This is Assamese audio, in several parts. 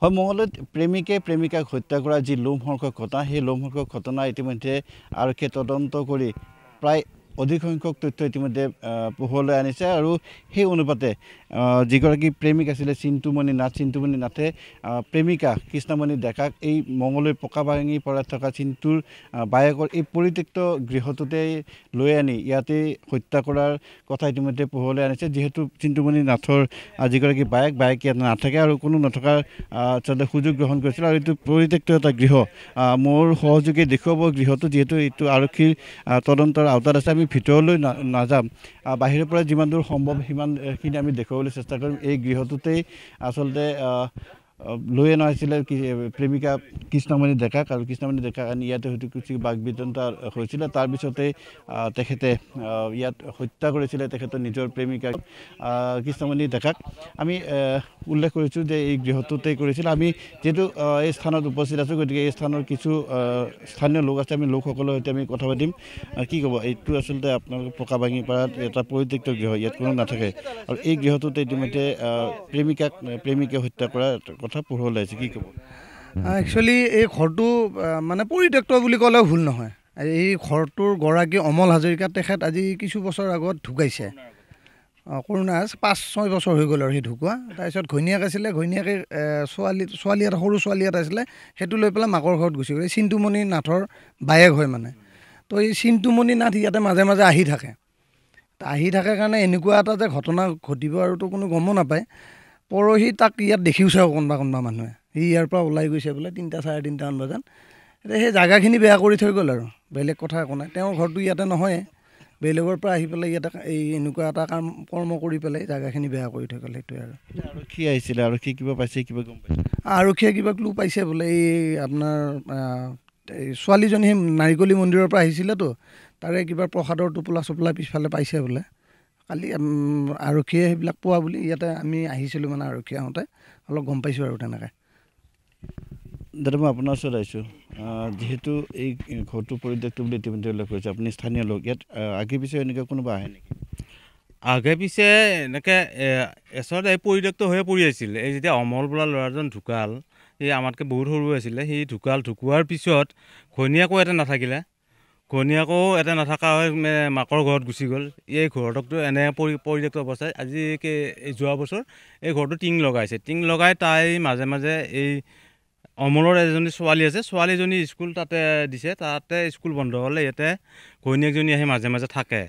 হয় মঙলদৈত প্ৰেমিকাক হত্যা কৰা যি লোমহৰ্ষক ঘটনা সেই লোমহৰ্ষক ঘটনা ইতিমধ্যে আৰক্ষীয়ে তদন্ত কৰি প্ৰায় অধিক সংখ্যক তথ্য ইতিমধ্যে পোহৰলৈ আনিছে আৰু সেই অনুপাতে যিগৰাকী প্ৰেমিক আছিলে চিন্তুমণি নাথে প্ৰেমিকা কৃষ্ণমণি ডেকাক এই মঙলদৈ পকাভাঙি পৰাত থকা চিন্তুৰ বায়েকৰ এই পৰিত্যক্ত গৃহটোতে লৈ আনি ইয়াতে হত্যা কৰাৰ কথা ইতিমধ্যে পোহৰলৈ আনিছে যিহেতু চিন্তুমণি নাথৰ যিগৰাকী বায়েক ইয়াত নাথাকে আৰু কোনো নথকাৰ আচলতে সুযোগ গ্ৰহণ কৰিছিল আৰু এইটো পৰিত্যক্ত এটা গৃহ মোৰ সহযোগে দেখুৱাব গৃহটো যিহেতু এইটো আৰক্ষীৰ তদন্তৰ আওতাত আছে আমি ভিতৰলৈ নাযাম বাহিৰৰ পৰা যিমান দূৰ সম্ভৱ সিমানখিনি আমি দেখুৱাবলৈ চেষ্টা কৰিম এই গৃহটোতেই আচলতে লৈ অনা হৈছিলে প্ৰেমিকা কৃষ্ণমণি ডেকাক আৰু কৃষ্ণমণি ডেকাক আনি ইয়াতে হয়তো কিছু বাক বিতণ্ডা হৈছিলে তাৰপিছতে তেখেতে ইয়াত হত্যা কৰিছিলে তেখেতৰ নিজৰ প্ৰেমিকা কৃষ্ণমণি ডেকাক আমি উল্লেখ কৰিছোঁ যে এই গৃহটোতে কৰিছিল আমি যিহেতু এই স্থানত উপস্থিত আছোঁ গতিকে এই স্থানৰ কিছু স্থানীয় লোক আছে আমি লোকসকলৰ সৈতে আমি কথা পাতিম কি ক'ব এইটো আচলতে আপোনালোকৰ পকাভাঙি পাৰাত এটা পৰিত্যক্ত গৃহ ইয়াত কোনো নাথাকে আৰু এই গৃহটোতে ইতিমধ্যে প্ৰেমিকাক হত্যা কৰা কথা পোহৰলৈ আহিছে কি ক'ব একচুৱেলি এই ঘৰটো মানে পৰিত্যক্ত বুলি ক'লেও ভুল নহয় এই ঘৰটোৰ গৰাকী অমল হাজৰিকা তেখেত আজি কিছু বছৰ আগত ঢুকাইছে কৰোণা 5-6 বছৰ হৈ গ'ল আৰু সেই ঢুকুৱা তাৰপিছত ঘৈণীয়েক আছিলে ঘৈণীয়েকে ছোৱালী এটা সৰু ছোৱালী এটা আছিলে সেইটো লৈ পেলাই মাকৰ ঘৰত গুচি গ'ল চিন্তুমণি নাথৰ বায়েক হয় মানে তো এই চিন্তুমণি নাথ ইয়াতে মাজে মাজে আহি থাকে কাৰণে এনেকুৱা এটা যে ঘটনা ঘটিব আৰুতো কোনো গমো নাপায় পৰহি তাক ইয়াত দেখিছে কোনোবা মানুহে সি ইয়াৰ পৰা ওলাই গৈছে বোলে 3-3:30 বজাত এতিয়া সেই জাগাখিনি বেয়া কৰি থৈ গ'ল আৰু বেলেগ কথা একো নাই তেওঁৰ ঘৰটো ইয়াতে নহয় বেলেগৰ পৰা আহি পেলাই ইয়াতে এই এনেকুৱা এটা কৰ্ম কৰি পেলাই জাগাখিনি বেয়া কৰি থৈ গ'ল সেইটোৱে আৰু আৰক্ষী আহিছিলে আৰক্ষী কিবা পাইছে কিবা গম পাইছে আৰক্ষীয়ে কিবা ক্লু পাইছে বোলে এই আপোনাৰ ছোৱালীজনী নাৰিকলী মন্দিৰৰ পৰা আহিছিলেতো তাৰে কিবা প্ৰসাদৰ টোপোলা পিছফালে পাইছে বোলে কালি আৰক্ষীয়ে সেইবিলাক পোৱা বুলি ইয়াতে আমি আহিছিলোঁ মানে আৰক্ষী আহোঁতে অলপ গম পাইছোঁ আৰু তেনেকৈ দাদা মই আপোনাৰ ওচৰত আহিছোঁ যিহেতু এই ঘৰটো পৰিত্যক্ত বুলি ইতিমধ্যে উল্লেখ কৰিছে আপুনি স্থানীয় লোক ইয়াত আগে পিছে এনেকৈ কোনোবা আহে নেকি আগে পিছে এনেকৈ আচলতে এই পৰিত্যক্ত হৈ পৰি আছিল এই যেতিয়া অমল বোলা ল'ৰাজন ঢুকাল এই আমাতকৈ বহুত সৰু আছিলে সি ঢুকোৱাৰ পিছত ঘৈণীয়েকো ইয়াতে নাথাকিলে ঘৈণীয়েকো ইয়াতে নথকা হৈ মাকৰ ঘৰত গুচি গ'ল এই ঘৰটোকতো এনে পৰিত্যক্ত অৱস্থাত আজি যোৱা বছৰ এই ঘৰটো টিং লগাই তাই মাজে মাজে এই অমলৰ এজনী ছোৱালী আছে ছোৱালীজনী স্কুল তাতে দিছে তাতে স্কুল বন্ধ হ'লে ইয়াতে ঘৈণীয়েকজনী আহি মাজে মাজে থাকে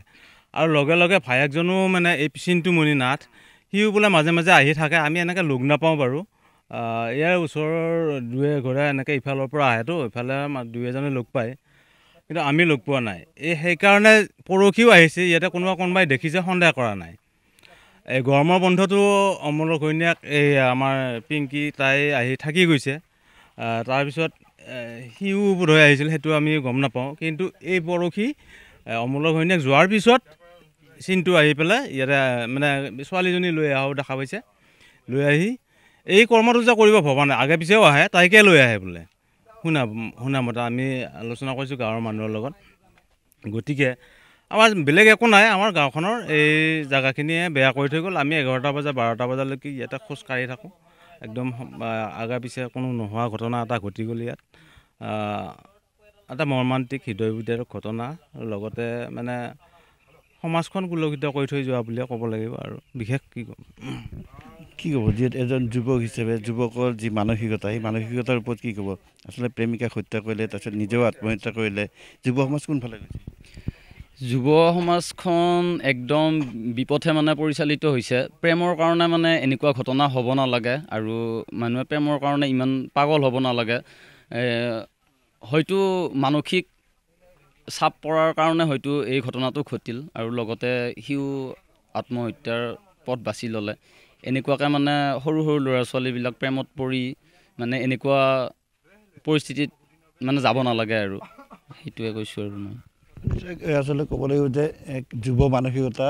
আৰু লগে লগে ভায়েকজনো মানে এই চিন্তুমণি নাথ সিও বোলে মাজে মাজে আহি থাকে আমি এনেকৈ লগ নাপাওঁ বাৰু ইয়াৰ ওচৰৰ দুই এঘৰে এনেকৈ ইফালৰ পৰা আহেতো ইফালে দুই এজনে লগ পায় কিন্তু আমি লগ পোৱা নাই সেইকাৰণে পৰহিও আহিছে ইয়াতে কোনোবাই দেখিছে সন্দেহ কৰা নাই এই গৰমৰ বন্ধটো অমলৰ ঘৈণীয়েক এই আমাৰ পিংকি তাই আহি থাকি গৈছে তাৰপিছত সিও বোধহয় আহিছিল সেইটো আমি গম নাপাওঁ কিন্তু এই পৰহি অমলৰ ঘৈণীয়েক যোৱাৰ পিছত চিন্তু আহি পেলাই ইয়াতে মানে ছোৱালীজনী লৈ অহাও দেখা পাইছে লৈ আহি এই কৰ্মটো যে কৰিব ভবা নাই আগে পিছেও আহে তাইকে লৈ আহে বোলে শুনা মতে আমি আলোচনা কৰিছোঁ গাঁৱৰ মানুহৰ লগত গতিকে আমাৰ বেলেগ একো নাই আমাৰ গাঁওখনৰ এই জেগাখিনিয়ে বেয়া কৰি থৈ গ'ল আমি 11টা বজা 12টা বজালৈকে ইয়াতে খোজকাঢ়ি থাকোঁ একদম আগা পিছে কোনো নোহোৱা ঘটনা এটা ঘটি গ'ল ইয়াত এটা মৰ্মান্তিক হৃদয়বিদাৰক ঘটনা লগতে মানে সমাজখন কুলসিত কৰি থৈ যোৱা বুলিয়ে ক'ব লাগিব আৰু বিশেষ কি ক'ব যিহেতু এজন যুৱক হিচাপে যুৱকৰ যি মানসিকতা সেই মানসিকতাৰ ওপৰত কি ক'ব আচলতে প্ৰেমিকাক হত্যা কৰিলে তাৰপিছত নিজেও আত্মহত্যা কৰিলে যুৱ সমাজ কোনফালে গৈছে যুৱ সমাজখন একদম বিপথে মানে পৰিচালিত হৈছে প্ৰেমৰ কাৰণে মানে এনেকুৱা ঘটনা হ'ব নালাগে আৰু মানুহে প্ৰেমৰ কাৰণে ইমান পাগল হ'ব নালাগে হয়তো মানসিক চাপ পৰাৰ কাৰণে হয়তো এই ঘটনাটো ঘটিল আৰু লগতে সিও আত্মহত্যাৰ পথ বাছি ল'লে এনেকুৱাকৈ মানে সৰু ল'ৰা ছোৱালীবিলাক প্ৰেমত পৰি মানে এনেকুৱা পৰিস্থিতিত মানে যাব নালাগে আৰু সেইটোৱে কৈছোঁ আৰু মই আচলতে ক'ব লাগিব যে এক যুৱ মানসিকতা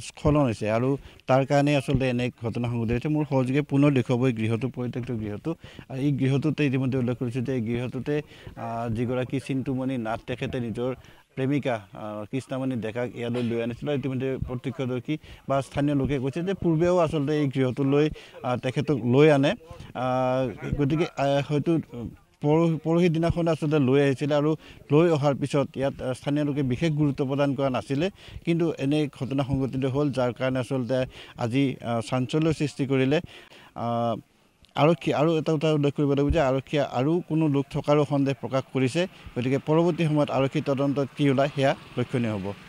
স্খলন হৈছে আৰু তাৰ কাৰণে আচলতে এনে ঘটনা সংঘটিত হৈছে মোৰ সহযোগে পুনৰ দেখুৱাব এই গৃহটো পৰিত্যক্ত গৃহটো এই গৃহটোতে ইতিমধ্যে উল্লেখ কৰিছোঁ যে এই গৃহটোতে যিগৰাকী চিন্তুমণি নাথ তেখেতে নিজৰ প্ৰেমিকা কৃষ্ণামণি ডেকাক ইয়ালৈ লৈ আনিছিল ইতিমধ্যে প্ৰত্যক্ষদৰ্শী বা স্থানীয় লোকে কৈছে যে পূৰ্বেও আচলতে এই গৃহটোলৈ তেখেতক লৈ আনে গতিকে হয়তো পৰহি দিনাখন আচলতে লৈ আহিছিলে আৰু লৈ অহাৰ পিছত ইয়াত স্থানীয় লোকে বিশেষ গুৰুত্ব প্ৰদান কৰা নাছিলে কিন্তু এনে ঘটনা সংঘটিত হ'ল যাৰ কাৰণে আচলতে আজি চাঞ্চল্যৰ সৃষ্টি কৰিলে আৰক্ষী আৰু এটা কথা উল্লেখ কৰিব লাগিব যে আৰক্ষীয়ে আৰু কোনো লোক থকাৰো সন্দেহ প্ৰকাশ কৰিছে গতিকে পৰৱৰ্তী সময়ত আৰক্ষী তদন্তত কি ওলায় সেয়া লক্ষণীয় হ'ব